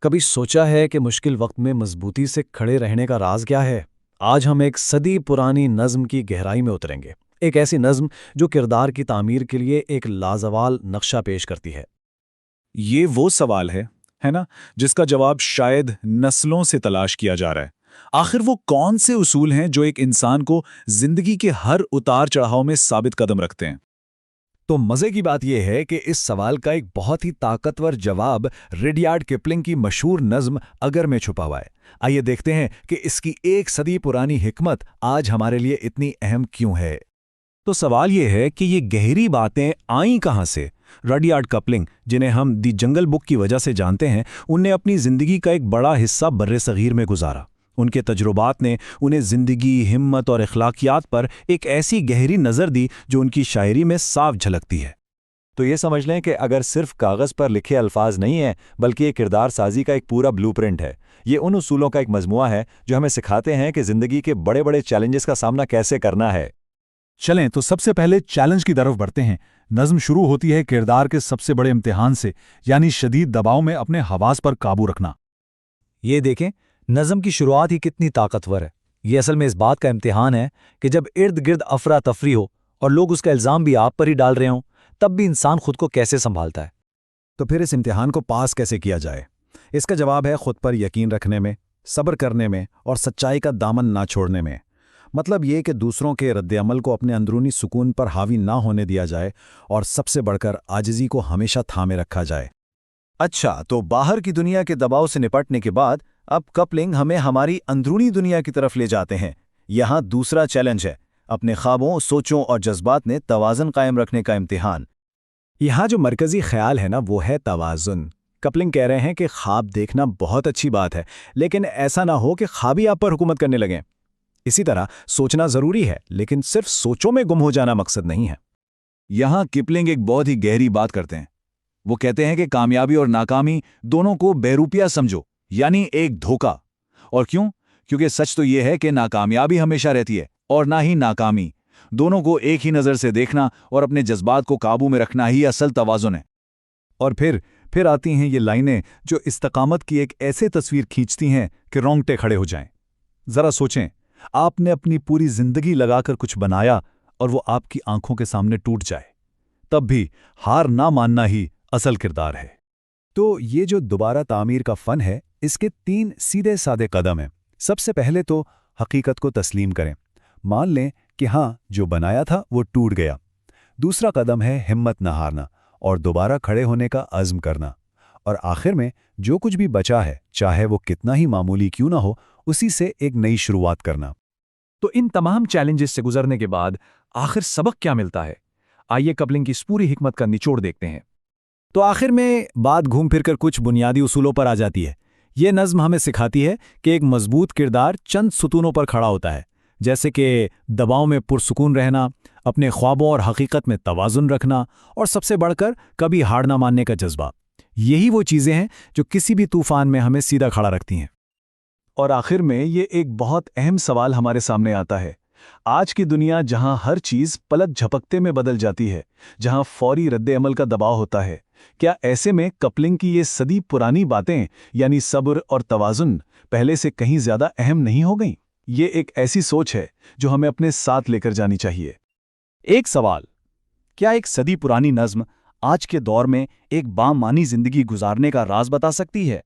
کبھی سوچا ہے کہ مشکل وقت میں مضبوطی سے کھڑے رہنے کا راز کیا ہے؟ آج ہم ایک صدی پرانی نظم کی گہرائی میں اتریں گے، ایک ایسی نظم جو کردار کی تعمیر کے لیے ایک لازوال نقشہ پیش کرتی ہے۔ یہ وہ سوال ہے نا، جس کا جواب شاید نسلوں سے تلاش کیا جا رہا ہے۔ آخر وہ کون سے اصول ہیں جو ایک انسان کو زندگی کے ہر اتار چڑھاؤ میں ثابت قدم رکھتے ہیں؟ تو مزے کی بات یہ ہے کہ اس سوال کا ایک بہت ہی طاقتور جواب ریڈیارڈ کپلنگ کی مشہور نظم اگر میں چھپا ہوا ہے۔ آئیے دیکھتے ہیں کہ اس کی ایک صدی پرانی حکمت آج ہمارے لیے اتنی اہم کیوں ہے۔ تو سوال یہ ہے کہ یہ گہری باتیں آئیں کہاں سے؟ ریڈیارڈ کپلنگ، جنہیں ہم دی جنگل بک کی وجہ سے جانتے ہیں، انہوں نے اپنی زندگی کا ایک بڑا حصہ برصغیر میں گزارا۔ ان کے تجربات نے انہیں زندگی، ہمت اور اخلاقیات پر ایک ایسی گہری نظر دی جو ان کی شاعری میں صاف جھلکتی ہے۔ تو یہ سمجھ لیں کہ اگر صرف کاغذ پر لکھے الفاظ نہیں ہیں، بلکہ یہ کردار سازی کا ایک پورا بلو پرنٹ ہے۔ یہ ان اصولوں کا ایک مجموعہ ہے جو ہمیں سکھاتے ہیں کہ زندگی کے بڑے بڑے چیلنجز کا سامنا کیسے کرنا ہے۔ چلیں تو سب سے پہلے چیلنج کی طرف بڑھتے ہیں۔ نظم شروع ہوتی ہے کردار کے سب سے بڑے امتحان سے، یعنی شدید دباؤ میں اپنے حواس پر قابو رکھنا۔ یہ دیکھیں، نظم کی شروعات ہی کتنی طاقتور ہے۔ یہ اصل میں اس بات کا امتحان ہے کہ جب ارد گرد افراتفری ہو اور لوگ اس کا الزام بھی آپ پر ہی ڈال رہے ہوں، تب بھی انسان خود کو کیسے سنبھالتا ہے۔ تو پھر اس امتحان کو پاس کیسے کیا جائے؟ اس کا جواب ہے خود پر یقین رکھنے میں، صبر کرنے میں اور سچائی کا دامن نہ چھوڑنے میں۔ مطلب یہ کہ دوسروں کے رد عمل کو اپنے اندرونی سکون پر حاوی نہ ہونے دیا جائے اور سب سے بڑھ کر عاجزی کو ہمیشہ تھامے رکھا جائے۔ اچھا، تو باہر کی دنیا کے دباؤ سے نپٹنے کے بعد اب کپلنگ ہمیں ہماری اندرونی دنیا کی طرف لے جاتے ہیں۔ یہاں دوسرا چیلنج ہے اپنے خوابوں، سوچوں اور جذبات میں توازن قائم رکھنے کا امتحان۔ یہاں جو مرکزی خیال ہے نا، وہ ہے توازن۔ کپلنگ کہہ رہے ہیں کہ خواب دیکھنا بہت اچھی بات ہے، لیکن ایسا نہ ہو کہ خواب ہی آپ پر حکومت کرنے لگیں۔ اسی طرح سوچنا ضروری ہے، لیکن صرف سوچوں میں گم ہو جانا مقصد نہیں ہے۔ یہاں کپلنگ ایک بہت ہی گہری بات کرتے ہیں۔ وہ کہتے ہیں کہ کامیابی اور ناکامی دونوں کو بے روپیہ سمجھو، یعنی ایک دھوکہ۔ اور کیوں؟ کیونکہ سچ تو یہ ہے کہ ناکامیابی ہمیشہ رہتی ہے اور نہ ہی ناکامی۔ دونوں کو ایک ہی نظر سے دیکھنا اور اپنے جذبات کو قابو میں رکھنا ہی اصل توازن ہے۔ اور پھر آتی ہیں یہ لائنیں جو استقامت کی ایک ایسے تصویر کھینچتی ہیں کہ رونگٹے کھڑے ہو جائیں۔ ذرا سوچیں، آپ نے اپنی پوری زندگی لگا کر کچھ بنایا اور وہ آپ کی آنکھوں کے سامنے ٹوٹ جائے، تب بھی ہار نہ ماننا ہی اصل کردار ہے۔ تو یہ جو دوبارہ تعمیر کا فن ہے، اس کے 3 سیدھے سادے قدم ہیں۔ سب سے پہلے تو حقیقت کو تسلیم کریں، مان لیں کہ ہاں، جو بنایا تھا وہ ٹوٹ گیا۔ دوسرا قدم ہے ہمت نہ ہارنا اور دوبارہ کھڑے ہونے کا عزم کرنا۔ اور آخر میں جو کچھ بھی بچا ہے، چاہے وہ کتنا ہی معمولی کیوں نہ ہو، اسی سے ایک نئی شروعات کرنا۔ تو ان تمام چیلنجز سے گزرنے کے بعد آخر سبق کیا ملتا ہے؟ آئیے کپلنگ کی اس پوری حکمت کا نچوڑ دیکھتے ہیں۔ تو آخر میں بات گھوم پھر کر کچھ بنیادی اصولوں پر آ جاتی ہے۔ یہ نظم ہمیں سکھاتی ہے کہ ایک مضبوط کردار چند ستونوں پر کھڑا ہوتا ہے، جیسے کہ دباؤ میں پرسکون رہنا، اپنے خوابوں اور حقیقت میں توازن رکھنا، اور سب سے بڑھ کر کبھی ہار نہ ماننے کا جذبہ۔ یہی وہ چیزیں ہیں جو کسی بھی طوفان میں ہمیں سیدھا کھڑا رکھتی ہیں۔ اور آخر میں یہ ایک بہت اہم سوال ہمارے سامنے آتا ہے۔ آج کی دنیا جہاں ہر چیز پلک جھپکتے میں بدل جاتی ہے، جہاں فوری رد عمل کا دباؤ ہوتا ہے، کیا ایسے میں کپلنگ کی یہ صدی پرانی باتیں، یعنی صبر اور توازن، پہلے سے کہیں زیادہ اہم نہیں ہو گئیں؟ یہ ایک ایسی سوچ ہے جو ہمیں اپنے ساتھ لے کر جانی چاہیے۔ ایک سوال، کیا ایک صدی پرانی نظم آج کے دور میں ایک بامانی زندگی گزارنے کا راز بتا سکتی ہے؟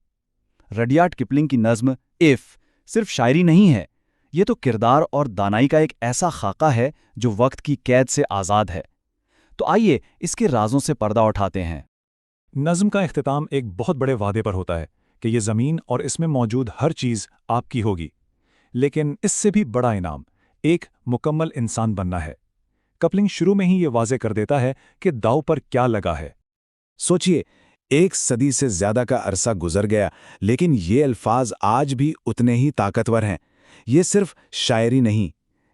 ریڈیارڈ کپلنگ کی نظم اف صرف شاعری نہیں ہے، یہ تو کردار اور دانائی کا ایک ایسا خاکہ ہے جو وقت کی قید سے آزاد ہے۔ تو آئیے اس کے رازوں سے پردہ اٹھاتے ہیں۔ نظم کا اختتام ایک بہت بڑے وعدے پر ہوتا ہے کہ یہ زمین اور اس میں موجود ہر چیز آپ کی ہوگی، لیکن اس سے بھی بڑا انعام ایک مکمل انسان بننا ہے۔ کپلنگ شروع میں ہی یہ واضح کر دیتا ہے کہ داؤ پر کیا لگا ہے۔ سوچئے، 1 صدی سے زیادہ کا عرصہ گزر گیا، لیکن یہ الفاظ آج بھی اتنے ہی طاقتور ہیں۔ یہ صرف شاعری نہیں،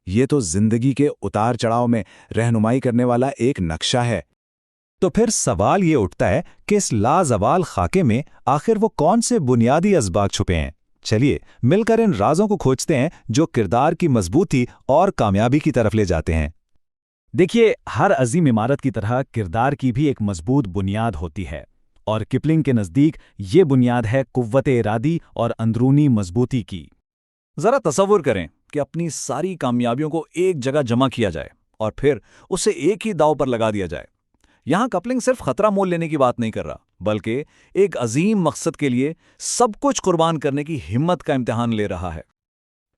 یہ تو زندگی کے اتار چڑھاؤ میں رہنمائی کرنے والا ایک نقشہ ہے۔ تو پھر سوال یہ اٹھتا ہے کہ اس لازوال خاکے میں آخر وہ کون سے بنیادی اسباق چھپے ہیں؟ چلیے مل کر ان رازوں کو کھوجتے ہیں جو کردار کی مضبوطی اور کامیابی کی طرف لے جاتے ہیں۔ دیکھیے، ہر عظیم عمارت کی طرح کردار کی بھی ایک مضبوط بنیاد ہوتی ہے، اور کپلنگ کے نزدیک یہ بنیاد ہے قوت ارادی اور اندرونی مضبوطی کی۔ ذرا تصور کریں کہ اپنی ساری کامیابیوں کو ایک جگہ جمع کیا جائے اور پھر اسے ایک ہی داؤ پر لگا دیا جائے۔ یہاں کپلنگ صرف خطرہ مول لینے کی بات نہیں کر رہا، بلکہ ایک عظیم مقصد کے لیے سب کچھ قربان کرنے کی ہمت کا امتحان لے رہا ہے۔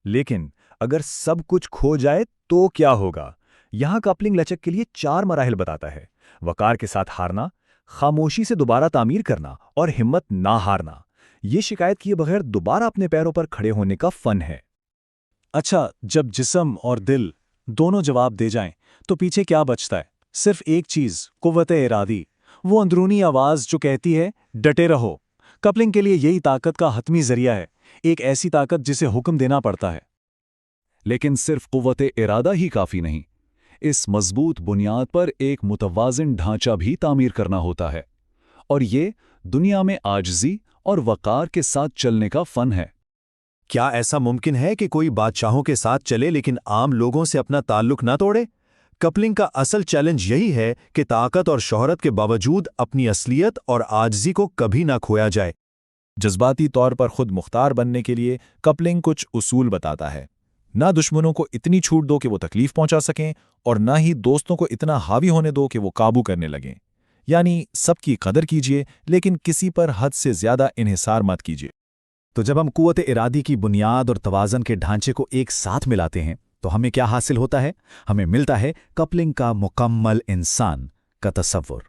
لیکن اگر سب کچھ کھو جائے تو کیا ہوگا؟ یہاں کپلنگ لچک کے لیے 4 مراحل بتاتا ہے: وقار کے ساتھ ہارنا، خاموشی سے دوبارہ تعمیر کرنا اور ہمت نہ ہارنا۔ یہ شکایت کیے بغیر دوبارہ اپنے پیروں پر کھڑے ہونے کا فن ہے۔ اچھا، جب جسم اور دل دونوں جواب دے جائیں تو پیچھے کیا بچتا ہے؟ صرف ایک چیز، قوت ارادی، وہ اندرونی آواز جو کہتی ہے ڈٹے رہو۔ کپلنگ کے لیے یہی طاقت کا حتمی ذریعہ ہے، ایک ایسی طاقت جسے حکم دینا پڑتا ہے۔ لیکن صرف قوت ارادہ ہی کافی نہیں، اس مضبوط بنیاد پر ایک متوازن ڈھانچہ بھی تعمیر کرنا ہوتا ہے، اور یہ دنیا میں عاجزی اور وقار کے ساتھ چلنے کا فن ہے۔ کیا ایسا ممکن ہے کہ کوئی بادشاہوں کے ساتھ چلے لیکن عام لوگوں سے اپنا تعلق نہ توڑے؟ کپلنگ کا اصل چیلنج یہی ہے کہ طاقت اور شہرت کے باوجود اپنی اصلیت اور عاجزی کو کبھی نہ کھویا جائے۔ جذباتی طور پر خود مختار بننے کے لیے کپلنگ کچھ اصول بتاتا ہے۔ نہ دشمنوں کو اتنی چھوٹ دو کہ وہ تکلیف پہنچا سکیں، اور نہ ہی دوستوں کو اتنا حاوی ہونے دو کہ وہ قابو کرنے لگیں۔ یعنی سب کی قدر کیجیے لیکن کسی پر حد سے زیادہ انحصار مت کیجیے۔ تو جب ہم قوت ارادی کی بنیاد اور توازن کے ڈھانچے کو ایک ساتھ ملاتے ہیں تو ہمیں کیا حاصل ہوتا ہے؟ ہمیں ملتا ہے کپلنگ کا مکمل انسان کا تصور۔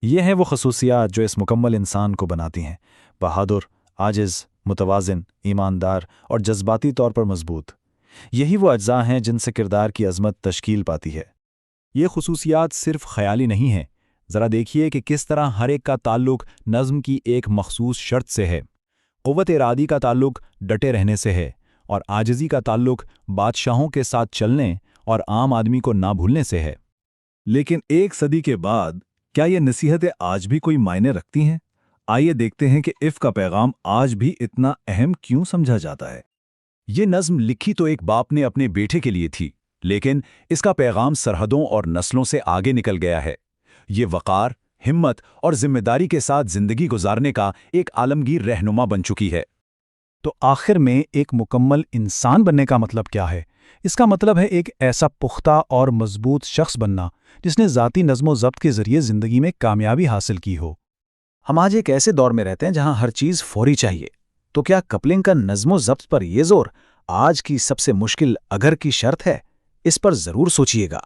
یہ ہیں وہ خصوصیات جو اس مکمل انسان کو بناتی ہیں: بہادر، عاجز، متوازن، ایماندار اور جذباتی طور پر مضبوط۔ یہی وہ اجزاء ہیں جن سے کردار کی عظمت تشکیل پاتی ہے۔ یہ خصوصیات صرف خیالی نہیں ہیں، ذرا دیکھیے کہ کس طرح ہر ایک کا تعلق نظم کی ایک مخصوص شرط سے ہے۔ قوت ارادی کا تعلق ڈٹے رہنے سے ہے، اور عاجزی کا تعلق بادشاہوں کے ساتھ چلنے اور عام آدمی کو نہ بھولنے سے ہے۔ لیکن ایک صدی کے بعد کیا یہ نصیحتیں آج بھی کوئی معنی رکھتی ہیں؟ آئیے دیکھتے ہیں کہ اف کا پیغام آج بھی اتنا اہم کیوں سمجھا جاتا ہے۔ یہ نظم لکھی تو ایک باپ نے اپنے بیٹے کے لیے تھی، لیکن اس کا پیغام سرحدوں اور نسلوں سے آگے نکل گیا ہے۔ یہ وقار، ہمت اور ذمہ داری کے ساتھ زندگی گزارنے کا ایک عالمگیر رہنما بن چکی ہے۔ تو آخر میں ایک مکمل انسان بننے کا مطلب کیا ہے؟ اس کا مطلب ہے ایک ایسا پختہ اور مضبوط شخص بننا جس نے ذاتی نظم و ضبط کے ذریعے زندگی میں کامیابی حاصل کی ہو۔ ہم آج ایک ایسے دور میں رہتے ہیں جہاں ہر چیز فوری چاہیے، تو کیا کپلنگ کا نظم و ضبط پر یہ زور آج کی سب سے مشکل اگر کی شرط ہے؟ اس پر ضرور سوچیے گا۔